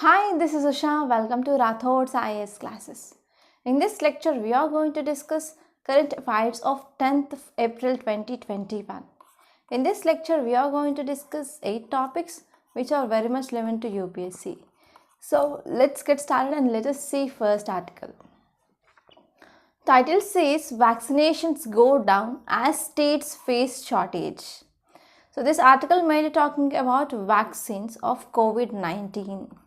Hi, this is Usha. Welcome to Rathod's IAS classes. In this lecture, we are going to discuss current affairs of 10th of April 2021. In this lecture, we are going to discuss 8 topics which are very much relevant to UPSC. So, let's get started and let us see first article. Title says vaccinations go down as states face shortage. So, this article mainly talking about vaccines of COVID-19.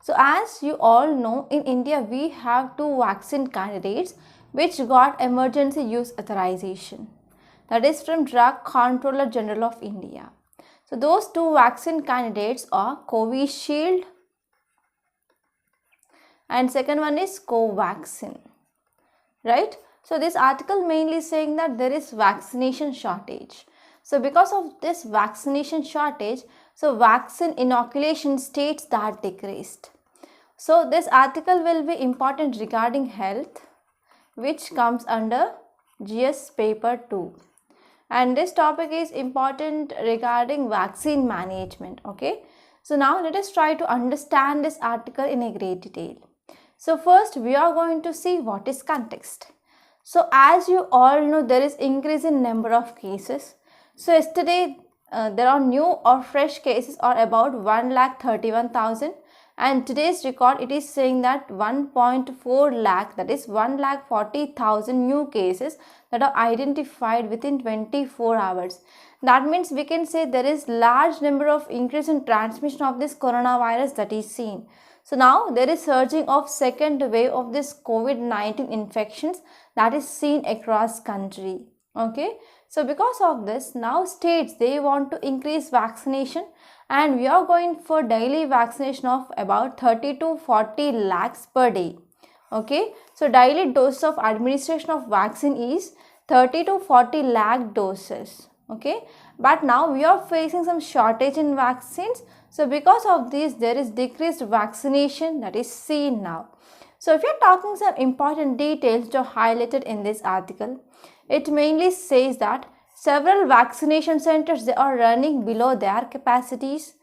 So as you all know, in India we have 2 vaccine candidates which got emergency use authorization. That is from Drug Controller General of India. So those 2 vaccine candidates are Covishield and second one is Covaxin. Right? So this article mainly saying that there is vaccination shortage. So because of this vaccination shortage, so vaccine inoculation states that decreased. So this article will be important regarding health, which comes under GS paper 2. And this topic is important regarding vaccine management. Okay. So now let us try to understand this article in a great detail. So first we are going to see what is context. So as you all know, there is increase in number of cases. So yesterday there are new or fresh cases are about 1,31,000 and today's record it is saying that 1.4 lakh, that is 1,40,000 new cases that are identified within 24 hours. That means we can say there is large number of increase in transmission of this coronavirus that is seen. So now there is surging of second wave of this COVID-19 infections that is seen across country. Okay. So because of this, now states they want to increase vaccination and we are going for daily vaccination of about 30 to 40 lakhs per day. Okay. So daily dose of administration of vaccine is 30 to 40 lakh doses. Okay. But now we are facing some shortage in vaccines. So because of this, there is decreased vaccination that is seen now. So if you are talking some important details which are highlighted in this article, it mainly says that several vaccination centers they are running below their capacities.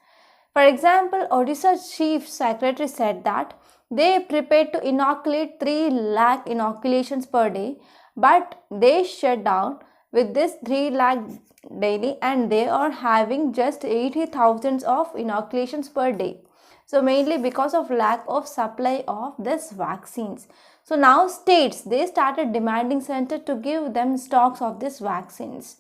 For example, Odisha Chief Secretary said that they prepared to inoculate 3 lakh inoculations per day, but they shut down with this 3 lakh daily and they are having just 80,000 of inoculations per day. So mainly because of lack of supply of this vaccines. So now states they started demanding center to give them stocks of these vaccines.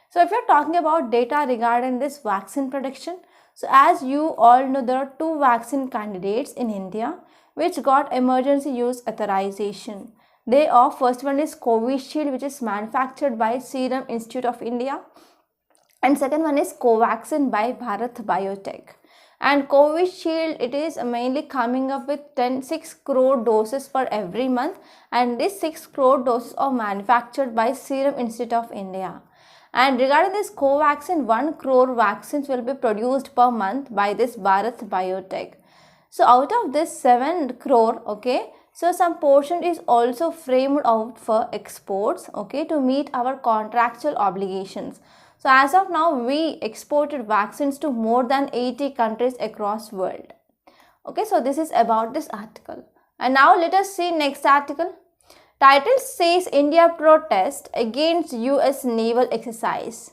So if you're talking about data regarding this vaccine production, so as you all know there are 2 vaccine candidates in India which got emergency use authorization. They are first one is Covishield which is manufactured by Serum Institute of India and second one is Covaxin by Bharat Biotech. And Covishield it is mainly coming up with 6 crore doses per every month and these 6 crore doses are manufactured by Serum Institute of India. And regarding this Covaxin, 1 crore vaccines will be produced per month by this Bharat Biotech. So out of this 7 crore, okay, so some portion is also framed out for exports, okay, to meet our contractual obligations. So as of now, we exported vaccines to more than 80 countries across world. Okay, so this is about this article. And now let us see next article. Title says India protest against US naval exercise.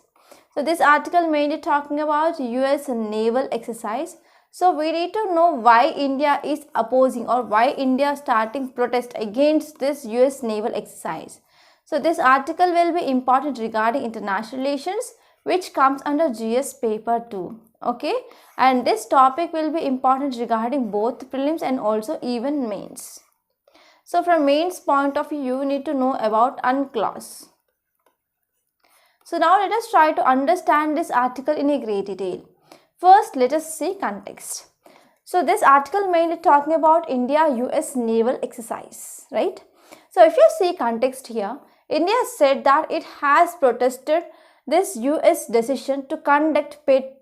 So this article mainly talking about US naval exercise. So we need to know why India is opposing or why India starting protest against this US naval exercise. So this article will be important regarding international relations which comes under GS paper 2. Okay, and this topic will be important regarding both prelims and also even mains. So from mains point of view, you need to know about UNCLOS. So now let us try to understand this article in a great detail. First, let us see context. So this article mainly talking about India-US naval exercise, right? So if you see context here, India said that it has protested this US decision to conduct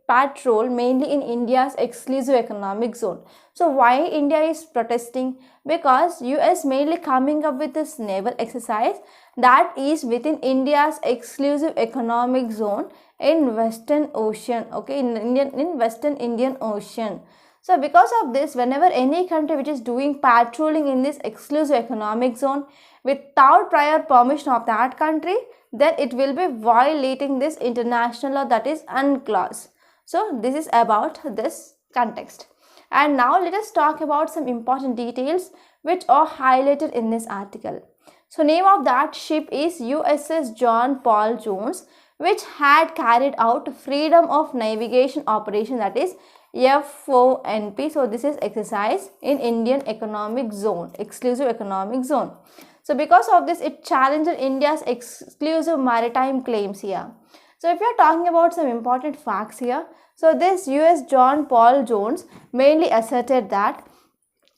patrol mainly in India's exclusive economic zone. So why India is protesting? Because US mainly coming up with this naval exercise that is within India's exclusive economic zone in Western Ocean, okay, in Western Indian Ocean. So because of this, whenever any country which is doing patrolling in this exclusive economic zone without prior permission of that country, then it will be violating this international law, that is UNCLOS. So this is about this context. And now let us talk about some important details which are highlighted in this article. So name of that ship is USS John Paul Jones, which had carried out freedom of navigation operation, that is FONP. So this is exercise in Indian economic zone, exclusive economic zone. So because of this, it challenged India's exclusive maritime claims here. So if you are talking about some important facts here, so this US John Paul Jones mainly asserted that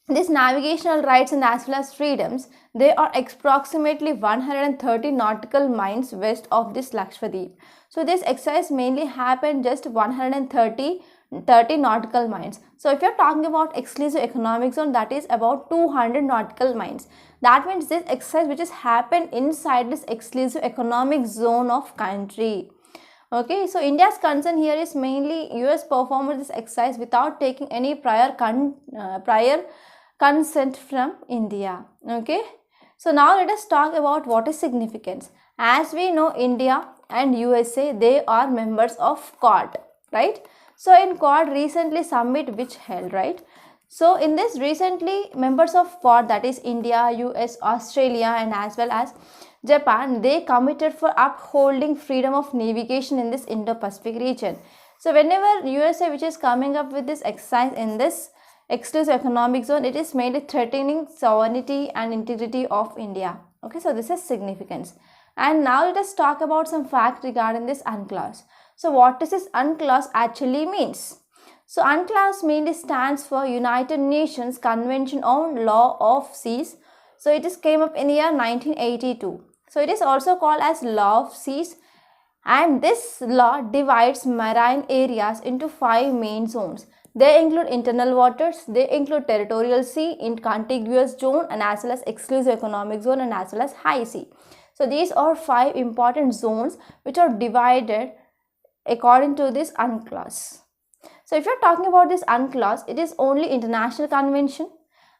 these navigational rights and as well as freedoms, they are approximately 130 nautical miles west of this Lakshadweep. So this exercise mainly happened just 130 nautical miles. So if you are talking about exclusive economic zone, that is about 200 nautical miles. That means this exercise which has happened inside this exclusive economic zone of country. Okay, so India's concern here is mainly US performed this exercise without taking any prior consent from India. Okay, so now let us talk about what is significance. As we know, India and USA, they are members of Quad, right? So in Quad recently summit which held, right? So in this recently members of Quad, that is India, US, Australia and as well as Japan, they committed for upholding freedom of navigation in this Indo-Pacific region. So whenever USA which is coming up with this exercise in this exclusive economic zone, it is mainly threatening sovereignty and integrity of India. Okay, so this is significance. And now let us talk about some facts regarding this UNCLOS. So what does this UNCLOS actually means? So UNCLOS mainly stands for United Nations Convention on Law of Seas. So it is came up in year 1982. So it is also called as Law of Seas, and this law divides marine areas into 5 main zones. They include internal waters, they include territorial sea, in contiguous zone and as well as exclusive economic zone and as well as high sea. So these are 5 important zones which are divided according to this UNCLOS. So if you are talking about this UNCLOS, it is only international convention,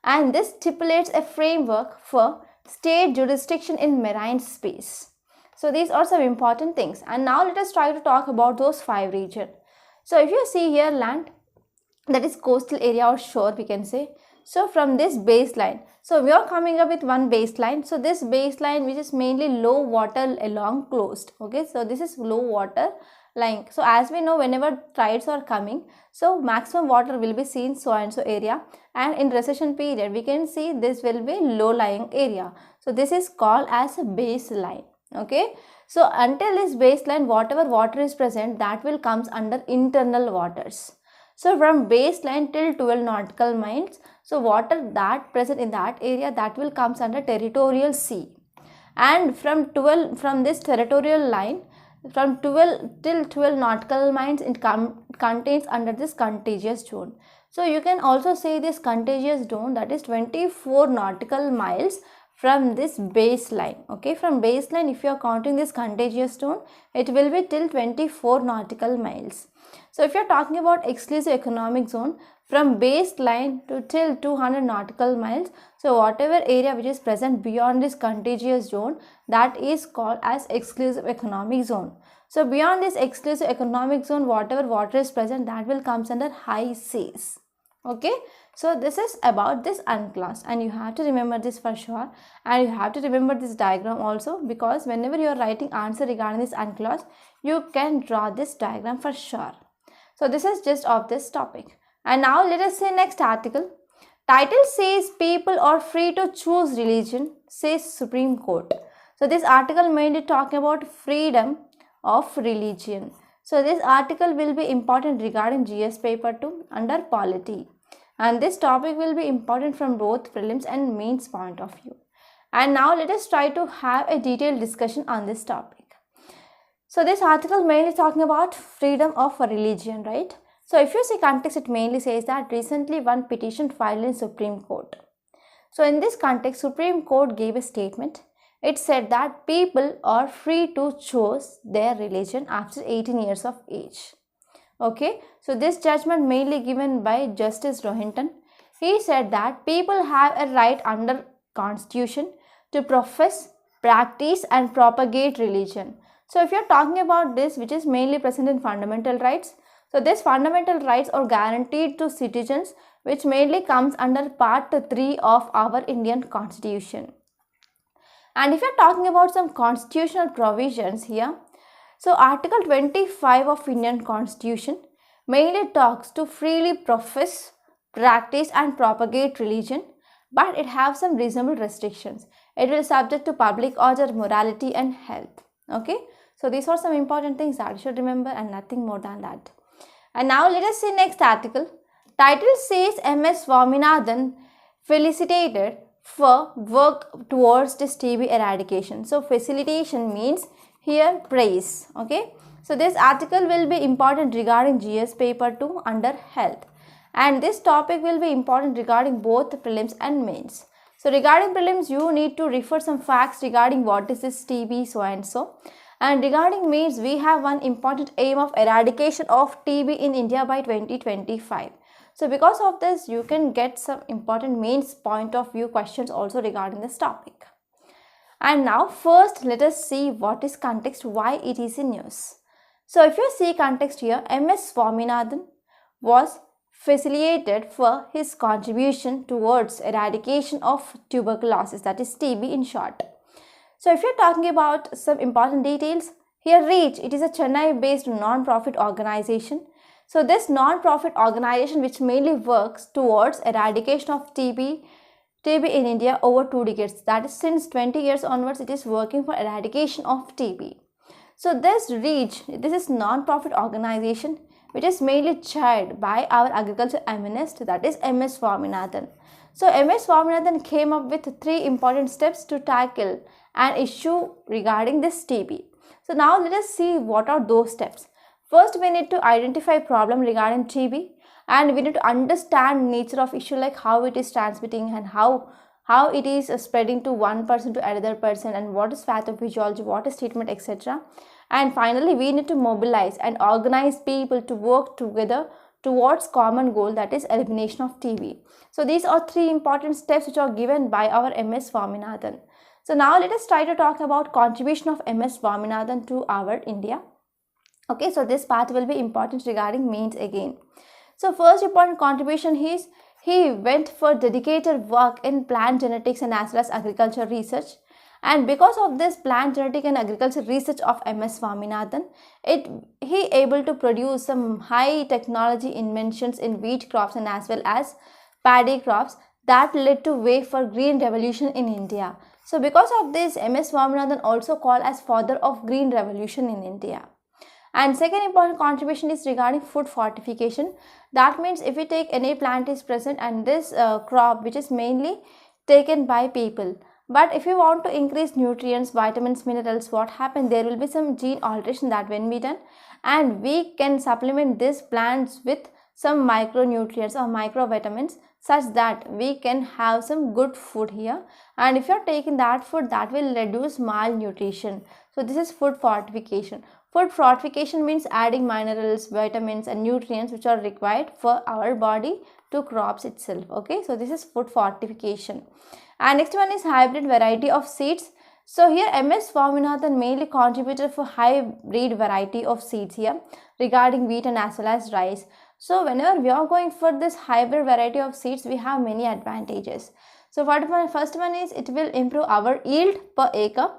and this stipulates a framework for state jurisdiction in marine space. So these are some important things. And now let us try to talk about those 5 regions. So if you see here land, that is coastal area or shore we can say. So from this baseline, so we are coming up with one baseline. So this baseline which is mainly low water along coast. Okay, so this is low water lying. So as we know, whenever tides are coming, so maximum water will be seen so and so area, and in recession period we can see this will be low lying area. So this is called as a baseline. Okay, so until this baseline, whatever water is present, that will comes under internal waters. So from baseline till 12 nautical miles, so water that present in that area, that will comes under territorial sea. And from this territorial line, from 12 till 12 nautical miles, it contains under this contiguous zone. So you can also say this contiguous zone, that is 24 nautical miles from this baseline. Okay, from baseline if you are counting this contiguous zone, it will be till 24 nautical miles. So if you are talking about exclusive economic zone, from baseline to till 200 nautical miles, so whatever area which is present beyond this contiguous zone, that is called as exclusive economic zone. So beyond this exclusive economic zone, whatever water is present, that will comes under high seas. Okay, so this is about this UNCLOS, and you have to remember this for sure, and you have to remember this diagram also, because whenever you are writing answer regarding this UNCLOS, you can draw this diagram for sure. So this is just of this topic. And now let us say next article. Title says people are free to choose religion, says Supreme Court. So this article mainly talking about freedom of religion. So this article will be important regarding GS paper 2 under polity. And this topic will be important from both prelims and mains point of view. And now let us try to have a detailed discussion on this topic. So this article mainly talking about freedom of religion, right? So if you see context, it mainly says that recently one petition filed in Supreme Court. So in this context, Supreme Court gave a statement. It said that people are free to choose their religion after 18 years of age. Okay, so this judgment mainly given by Justice Rohinton. He said that people have a right under Constitution to profess, practice and propagate religion. So if you are talking about this, which is mainly present in fundamental rights, so these fundamental rights are guaranteed to citizens, which mainly comes under part 3 of our Indian Constitution. And if you are talking about some constitutional provisions here, so Article 25 of Indian Constitution mainly talks to freely profess, practice and propagate religion, but it has some reasonable restrictions. It will subject to public order, morality and health. Okay, so these are some important things that you should remember and nothing more than that. And now let us see next article. Title says MS Swaminathan felicitated for work towards this TB eradication. So facilitation means here praise. Okay, so this article will be important regarding GS paper 2 under health, and this topic will be important regarding both prelims and mains. So regarding prelims, you need to refer some facts regarding what is this TB so and so, and regarding mains, we have one important aim of eradication of TB in India by 2025. So because of this, you can get some important mains point of view questions also regarding this topic. And now first let us see what is context, why it is in news. So if you see context here, MS Swaminathan was felicitated for his contribution towards eradication of tuberculosis, that is TB in short. So if you are talking about some important details, here REACH, it is a Chennai based non-profit organization. So this non-profit organization which mainly works towards eradication of TB in India over 2 decades, that is since 20 years onwards it is working for eradication of TB. So this REACH, this is non-profit organization which is mainly chaired by our agriculture eminist, that is MS Swaminathan. So MS Swaminathan came up with 3 important steps to tackle an issue regarding this TB. So now let us see what are those steps. First, we need to identify problem regarding TB, and we need to understand nature of issue, like how it is transmitting and how it is spreading to one person to another person, and what is pathophysiology, what is treatment, etc. And finally, we need to mobilize and organize people to work together towards common goal, that is elimination of TB. So these are 3 important steps which are given by our MS Swaminathan. So now let us try to talk about contribution of MS Swaminathan to our India. Okay, so this part will be important regarding mains again. So first important contribution is he went for dedicated work in plant genetics and as well as agriculture research. And because of this plant genetic and agriculture research of MS Swaminathan, he able to produce some high technology inventions in wheat crops and as well as paddy crops that led to way for green revolution in India. So because of this, MS Swaminathan also called as father of green revolution in India. And second important contribution is regarding food fortification. That means if we take any plant is present and this crop which is mainly taken by people, but if you want to increase nutrients, vitamins, minerals, what happens, there will be some gene alteration that will be done, and we can supplement these plants with some micronutrients or microvitamins such that we can have some good food here. And if you are taking that food, that will reduce malnutrition. So this is food fortification. Food fortification means adding minerals, vitamins and nutrients which are required for our body to crops itself. Okay, so this is food fortification. And next one is hybrid variety of seeds. So here MS Swaminathan mainly contributed for hybrid variety of seeds here regarding wheat and as well as rice. So whenever we are going for this hybrid variety of seeds, we have many advantages. So first one is it will improve our yield per acre,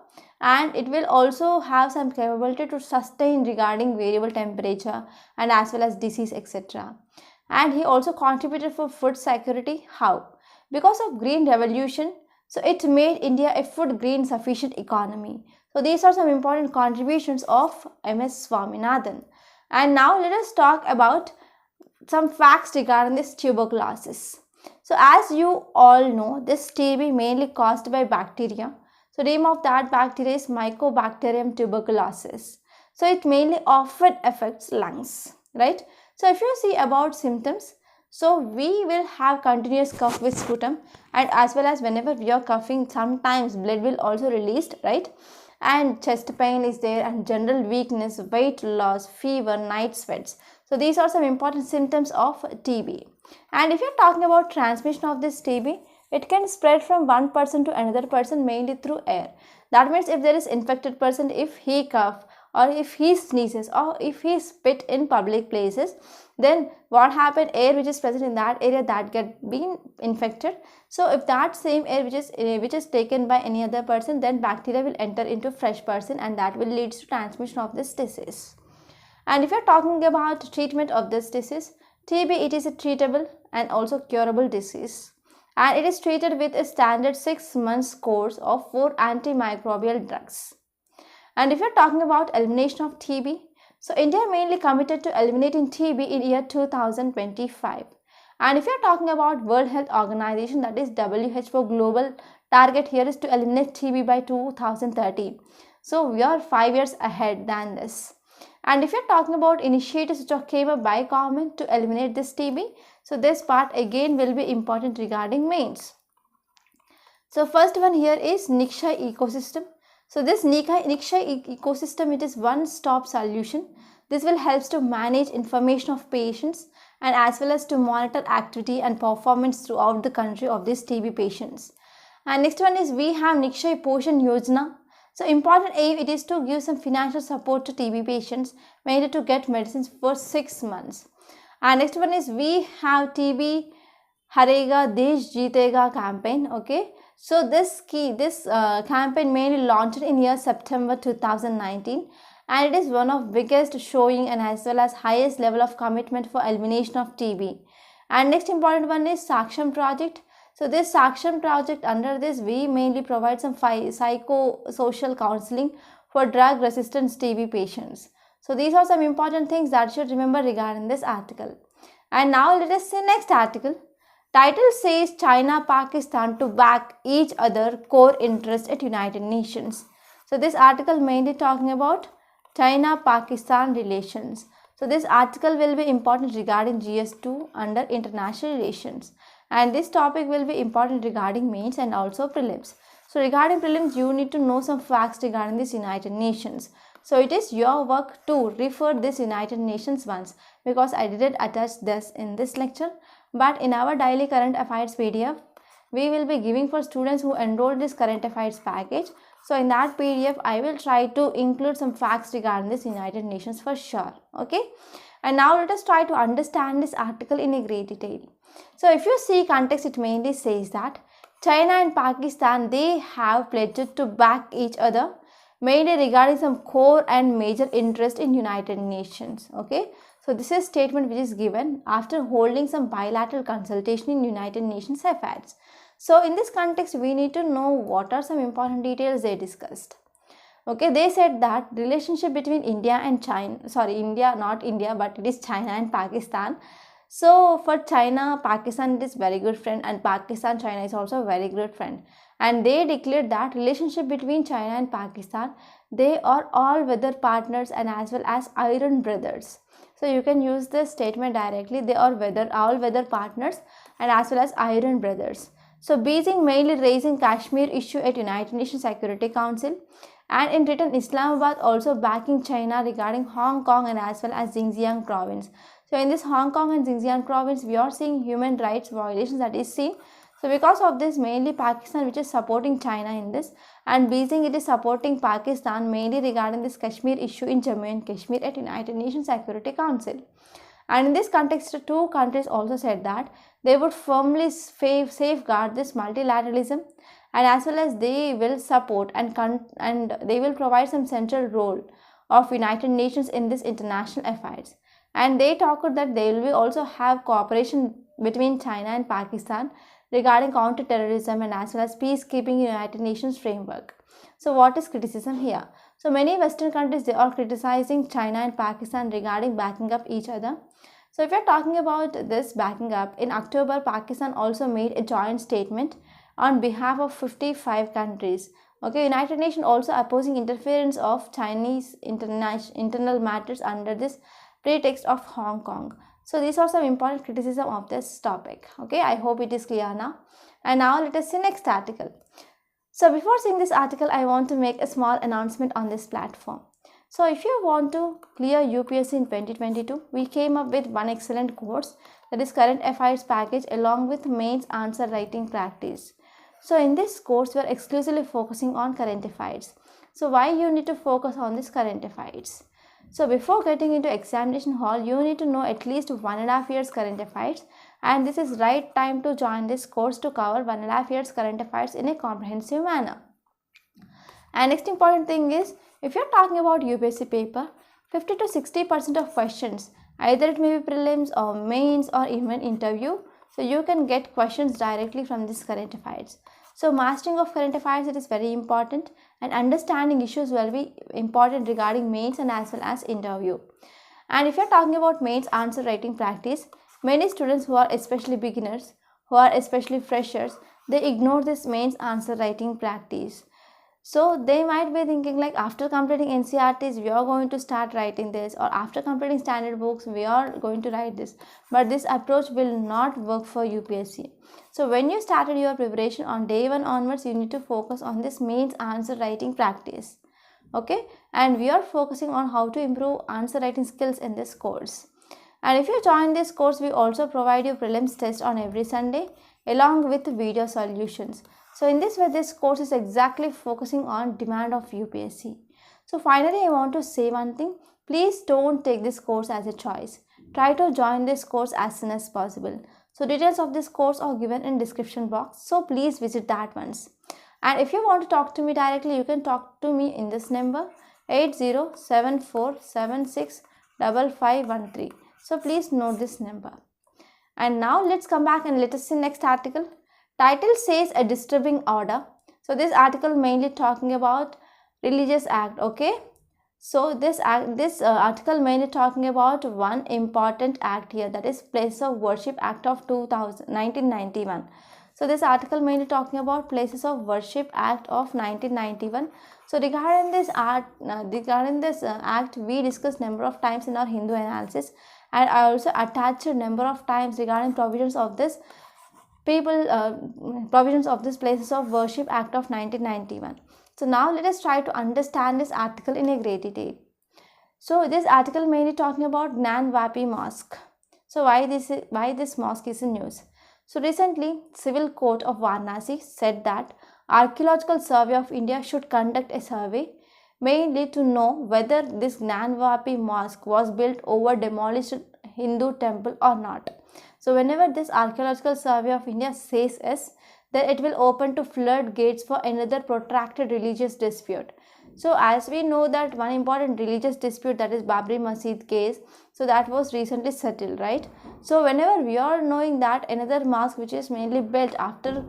and it will also have some capability to sustain regarding variable temperature and as well as disease, etc. And he also contributed for food security. How? Because of green revolution, so it made India a food green sufficient economy. So these are some important contributions of MS Swaminathan. And now let us talk about some facts regarding this tuberculosis. So as you all know, this TB mainly caused by bacteria. So name of that bacteria is Mycobacterium tuberculosis. So it mainly often affects lungs, right? So if you see about symptoms, so we will have continuous cough with sputum, and as well as whenever we are coughing, sometimes blood will also released, right? And chest pain is there, and general weakness, weight loss, fever, night sweats. So these are some important symptoms of TB. And if you're talking about transmission of this TB, it can spread from one person to another person mainly through air. That means if there is infected person, if he cough or if he sneezes or if he spit in public places, then what happened, air which is present in that area that get been infected. So if that same air which is taken by any other person, then bacteria will enter into fresh person and that will lead to transmission of this disease. And if you're talking about treatment of this disease, TB, it is a treatable and also curable disease, and it is treated with a standard 6 months course of 4 antimicrobial drugs. And if you're talking about elimination of TB, so India mainly committed to eliminating TB in year 2025. And if you're talking about World Health Organization, that is WHO global target here is to eliminate TB by 2030. So we are 5 years ahead than this. And if you're talking about initiatives which came up by government to eliminate this TB, so this part again will be important regarding mains. So first one here is Nikshay ecosystem. So this Nikshay ecosystem, it is one-stop solution. This will help to manage information of patients and as well as to monitor activity and performance throughout the country of these TB patients. And next one is we have Nikshay Poshan Yojana. So important aim, it is to give some financial support to TB patients, mainly to get medicines for 6 months. And next one is we have TB Harega Desh Jeetega campaign. Okay, so this campaign mainly launched in year September 2019, and it is one of biggest showing and as well as highest level of commitment for elimination of TB. And next important one is Saksham project. So this Saksham project, under this we mainly provide some psychosocial counseling for drug resistant TB patients. So these are some important things that you should remember regarding this article. And now let us see next article. Title says China, Pakistan to back each other core interest at United Nations. So this article mainly talking about China-Pakistan relations. So this article will be important regarding GS2 under international relations. And this topic will be important regarding mains and also prelims. So regarding prelims, you need to know some facts regarding this United Nations. So it is your work to refer this United Nations once, because I didn't attach this in this lecture. But in our daily current affairs PDF, we will be giving for students who enroll this current affairs package. So in that PDF, I will try to include some facts regarding this United Nations for sure. Okay. And now let us try to understand this article in a great detail. So if you see context, it mainly says that China and Pakistan, they have pledged to back each other, mainly regarding some core and major interest in United Nations. Okay. So this is statement which is given after holding some bilateral consultation in United Nations affairs. So in this context, we need to know what are some important details they discussed. Okay, they said that relationship between India and China, not India, but it is China and Pakistan. So for China, Pakistan it is very good friend, and Pakistan, China is also a very good friend. And they declared that relationship between China and Pakistan, they are all weather partners and as well as iron brothers. So you can use this statement directly. They are all weather partners and as well as iron brothers. So Beijing mainly raising Kashmir issue at United Nations Security Council, and in return Islamabad also backing China regarding Hong Kong and as well as Xinjiang province. So in this Hong Kong and Xinjiang province, we are seeing human rights violations that is seen. So because of this, mainly Pakistan which is supporting China in this, and Beijing it is supporting Pakistan mainly regarding this Kashmir issue in Jammu and Kashmir at United Nations Security Council. And in this context, two countries also said that they would firmly safeguard this multilateralism, and as well as they will support and they will provide some central role of United Nations in this international affairs. And they talked that they will also have cooperation between China and Pakistan regarding counter-terrorism and as well as peacekeeping United Nations framework. So what is criticism here? So many Western countries, they are criticizing China and Pakistan regarding backing up each other. So if you're talking about this backing up, in October, Pakistan also made a joint statement on behalf of 55 countries. Okay, United Nations also opposing interference of Chinese internal matters under this pretext of Hong Kong. So these are some important criticism of this topic. Okay, I hope it is clear now. And now let us see next article. So before seeing this article, I want to make a small announcement on this platform. So if you want to clear UPSC in 2022, we came up with one excellent course, that is Current Affairs Package, along with mains answer writing practice. So in this course, we are exclusively focusing on current affairs. So why you need to focus on this current affairs? So before getting into examination hall, you need to know at least 1.5 years current affairs, and this is right time to join this course to cover 1.5 years current affairs in a comprehensive manner. And next important thing is, if you're talking about UPSC paper, 50 to 60% of questions, either it may be prelims or mains or even interview, so you can get questions directly from this current affairs. So mastering of current affairs, it is very important, and understanding issues will be important regarding mains and as well as interview. And if you're talking about mains answer writing practice, many students who are especially beginners, who are especially freshers, they ignore this mains answer writing practice. So they might be thinking like, after completing NCRTs we are going to start writing this, or after completing standard books we are going to write this, but this approach will not work for UPSC. So when you started your preparation on day 1 onwards, you need to focus on this mains answer writing practice. Okay, and we are focusing on how to improve answer writing skills in this course. And if you join this course, we also provide you prelims test on every Sunday along with video solutions. So in this way, this course is exactly focusing on demand of UPSC. So finally, I want to say one thing. Please don't take this course as a choice. Try to join this course as soon as possible. So details of this course are given in description box. So please visit that once. And if you want to talk to me directly, you can talk to me in this number 8074765513. So please note this number. And now let's come back and let us see next article. Title says a disturbing order. So this article mainly talking about religious act. Okay, so this article mainly talking about one important act here, that is Places of Worship Act of 1991. So this article mainly talking about Places of Worship Act of 1991. So regarding this act, we discussed number of times in our Hindu analysis, and I also attached a number of times regarding provisions of this Places of Worship Act of 1991. So now let us try to understand this article in a great detail. So this article mainly talking about Gnanvapi Mosque. So why this mosque is in news? So recently, Civil Court of Varanasi said that Archaeological Survey of India should conduct a survey mainly to know whether this Gnanvapi Mosque was built over demolished Hindu temple or not. So whenever this Archaeological Survey of India says yes, then it will open to floodgates for another protracted religious dispute. So as we know that one important religious dispute, that is Babri Masjid case, so that was recently settled, right? So whenever we are knowing that another mosque which is mainly built after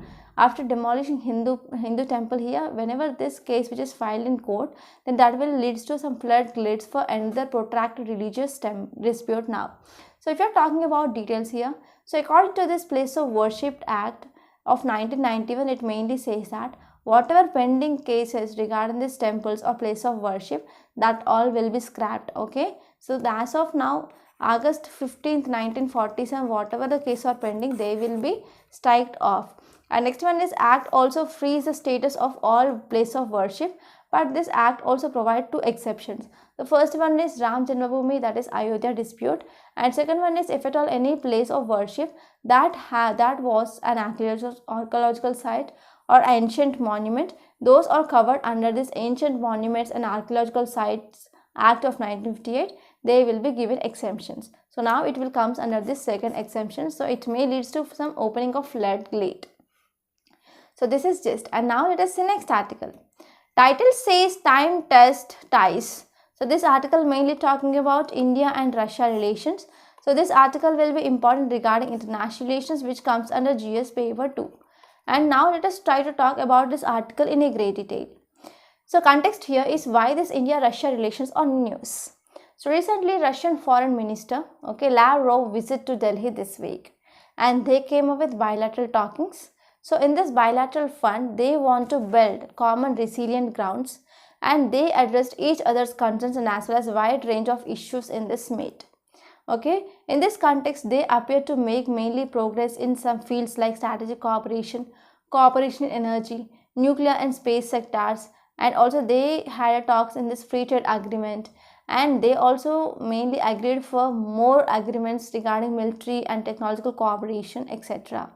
demolishing Hindu temple here, whenever this case which is filed in court, then that will lead to some floodgates for another protracted religious dispute now. So if you are talking about details here, so according to this Place of Worship Act of 1991, it mainly says that whatever pending cases regarding these temples or place of worship, that all will be scrapped. Okay, so as of now, August 15th, 1947, whatever the case are pending, they will be striked off. And next one is Act also frees the status of all place of worship, but this Act also provide 2 exceptions. The first one is Ram Janmabhoomi, that is Ayodhya dispute, and second one is if at all any place of worship that was an archaeological site or ancient monument, those are covered under this Ancient Monuments and Archaeological Sites Act of 1958, they will be given exemptions. So now it will comes under this second exemption, so it may leads to some opening of floodgate. So this is just, and now let us see next article. Title says Time Test Ties. So this article mainly talking about India and Russia relations. So this article will be important regarding international relations, which comes under GS paper 2. And now let us try to talk about this article in a great detail. So context here is why this India-Russia relations are news. So recently Russian Foreign Minister, Lavrov visit to Delhi this week, and they came up with bilateral talkings. So in this bilateral fund, they want to build common resilient grounds, and they addressed each other's concerns and as well as a wide range of issues in this meet. Okay, in this context, they appear to make mainly progress in some fields like strategic cooperation, cooperation in energy, nuclear and space sectors, and also they had a talks in this free trade agreement, and they also mainly agreed for more agreements regarding military and technological cooperation, etc.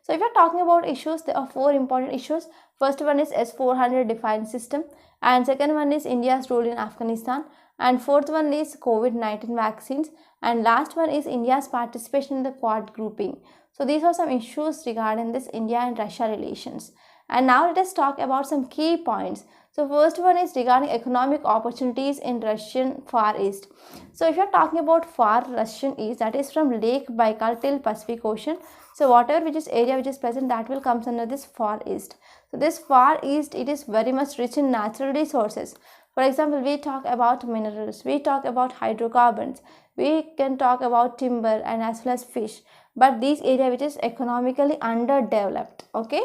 So if you're talking about issues, there are 4 important issues. First one is S-400 defense system, and second one is India's role in Afghanistan, and fourth one is COVID-19 vaccines, and last one is India's participation in the Quad grouping. So these are some issues regarding this India and Russia relations. And now let us talk about some key points. So first one is regarding economic opportunities in Russian Far East. So if you're talking about Far Russian East, that is from Lake Baikal till Pacific Ocean. So whatever which is area which is present, that will comes under this Far East. So this Far East, it is very much rich in natural resources. For example, we talk about minerals, we talk about hydrocarbons, we can talk about timber and as well as fish. But this area which is economically underdeveloped. Okay.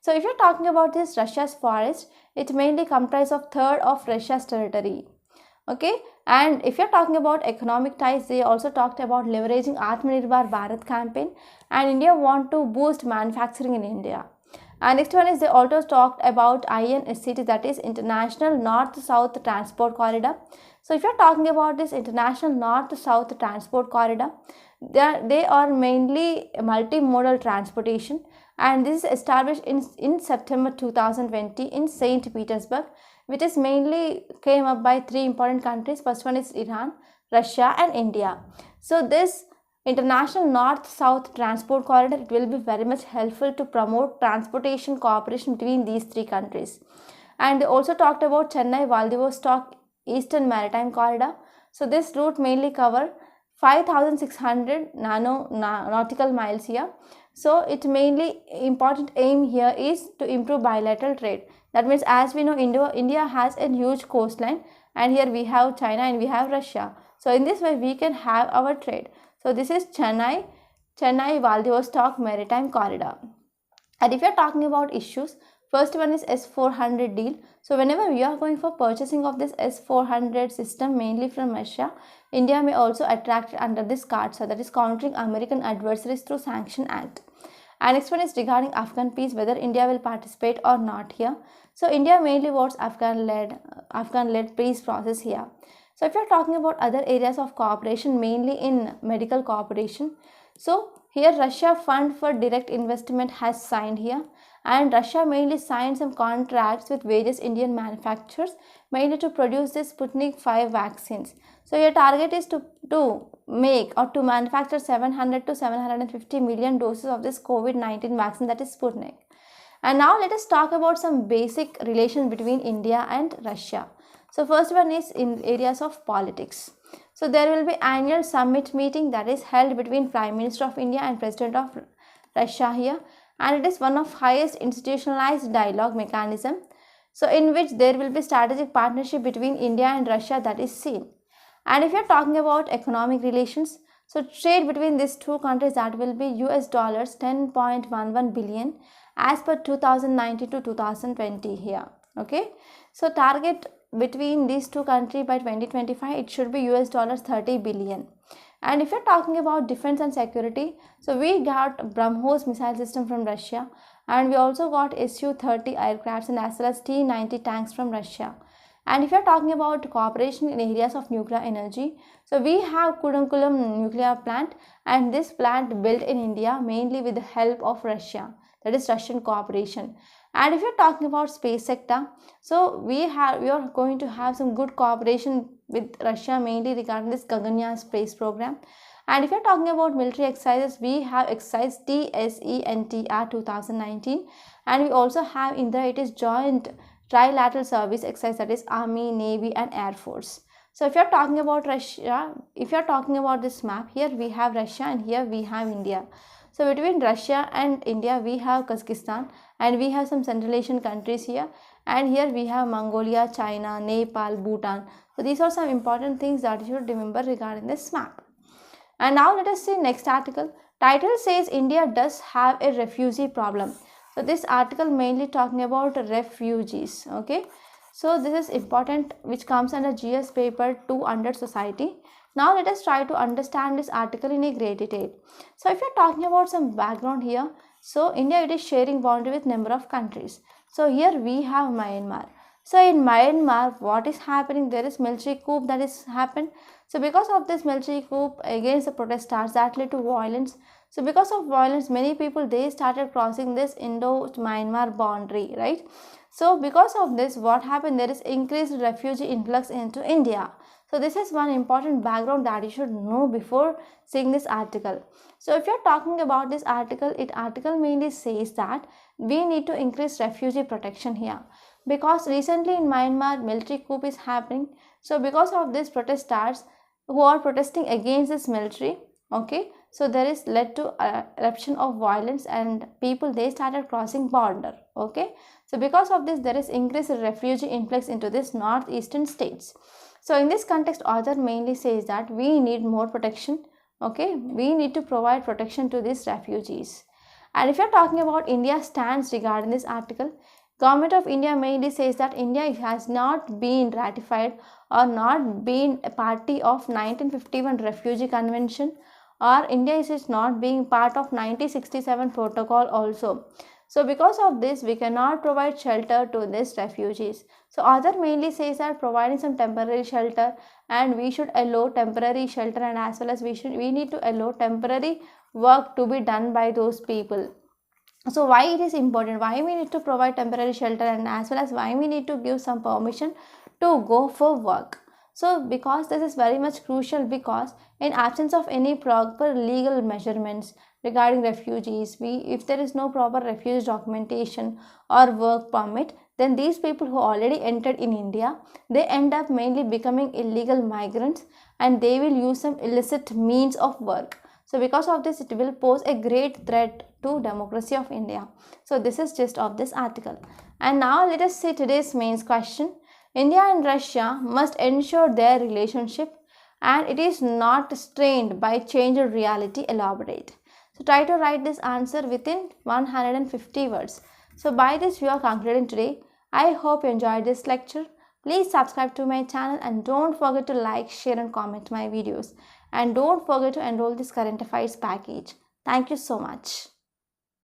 So if you're talking about this Russia's forest, it mainly comprises of third of Russia's territory. Okay, and if you're talking about economic ties, they also talked about leveraging Atmanirbhar Bharat campaign, and India want to boost manufacturing in India. And next one is they also talked about INSCT, that is International North-South Transport Corridor. So if you're talking about this International North-South Transport Corridor, they are mainly multimodal transportation, and this is established in September 2020 in St. Petersburg, which is mainly came up by 3 important countries. First one is Iran, Russia and India. So this International North-South Transport Corridor, it will be very much helpful to promote transportation cooperation between these 3 countries. And they also talked about Chennai-Vladivostok Eastern Maritime Corridor. So this route mainly cover 5,600 nautical miles here. So it mainly important aim here is to improve bilateral trade. That means, as we know, India has a huge coastline, and here we have China and we have Russia. So in this way we can have our trade. So this is Chennai-Vladivostok Maritime Corridor. And if you are talking about issues, first one is S-400 deal. So whenever we are going for purchasing of this S-400 system mainly from Russia, India may also attract under this card, so that is countering American adversaries through Sanction Act. And next one is regarding Afghan peace, whether India will participate or not here. So India mainly wants Afghan-led peace process here. So if you are talking about other areas of cooperation, mainly in medical cooperation, so here Russia fund for direct investment has signed here, and Russia mainly signed some contracts with various Indian manufacturers mainly to produce this Sputnik 5 vaccines. So your target is to make or to manufacture 700 to 750 million doses of this COVID-19 vaccine, that is Sputnik. And now let us talk about some basic relations between India and Russia. So first one is in areas of politics. So there will be annual summit meeting that is held between Prime Minister of India and President of Russia here, and it is one of highest institutionalized dialogue mechanism. So in which there will be strategic partnership between India and Russia that is seen. And if you are talking about economic relations, so trade between these 2 countries, that will be US dollars 10.11 billion as per 2019 to 2020 here. Okay, so target between these 2 countries by 2025, it should be US dollars 30 billion. And if you're talking about defense and security, so we got BrahMos missile system from Russia, and we also got Su-30 aircrafts and as well as T-90 tanks from Russia. And if you're talking about cooperation in areas of nuclear energy, so we have Kudankulam nuclear plant, and this plant built in India mainly with the help of Russia, that is Russian cooperation. And if you're talking about space sector, so we are going to have some good cooperation with Russia mainly regarding this Gaganyaan space program. And if you're talking about military exercises, we have exercise TSENTR 2019, and we also have Indra, it is joint trilateral service exercise, that is Army, Navy and Air Force. So if you're talking about Russia, if you're talking about this map, here we have Russia and here we have India. So between Russia and India, we have Kazakhstan, and we have some Central Asian countries here, and here we have Mongolia, China, Nepal, Bhutan. So these are some important things that you should remember regarding this map. And now let us see next article. Title says India does have a refugee problem. So this article mainly talking about refugees. Okay, so this is important, which comes under GS paper 2 under society. Now let us try to understand this article in a great detail. So if you're talking about some background here, so India, it is sharing boundary with number of countries. So here we have Myanmar. So in Myanmar, what is happening? There is military coup that is happened. So because of this military coup against the protesters, that led to violence. So because of violence, many people, they started crossing this Indo-Myanmar boundary, right? So because of this, what happened? There is increased refugee influx into India. So this is one important background that you should know before seeing this article. So if you're talking about this article, article mainly says that we need to increase refugee protection here, because recently in Myanmar military coup is happening. So because of this, protesters who are protesting against this military, okay, so there is led to eruption of violence and people, they started crossing border, okay. So because of this, there is increased refugee influx into this northeastern states. So in this context, author mainly says that we need more protection, okay, we need to provide protection to these refugees. And if you're talking about India's stance regarding this article, Government of India mainly says that India has not been ratified or not been a party of 1951 Refugee Convention, or India is not being part of 1967 protocol also. So because of this, we cannot provide shelter to these refugees. So author mainly says that providing some temporary shelter, and we should allow temporary shelter, and as well as we need to allow temporary work to be done by those people. So why it is important, why we need to provide temporary shelter, and as well as why we need to give some permission to go for work. So because this is very much crucial, because in absence of any proper legal measurements regarding refugees, if there is no proper refugee documentation or work permit, then these people who already entered in India, they end up mainly becoming illegal migrants, and they will use some illicit means of work. So because of this, it will pose a great threat to democracy of India. So this is just of this article. And now let us see today's main question. India and Russia must ensure their relationship and it is not strained by changed reality. Elaborate. So try to write this answer within 150 words. So by this we are concluding today. I hope you enjoyed this lecture. Please subscribe to my channel and don't forget to like, share and comment my videos. And don't forget to enroll this current affairs package. Thank you so much.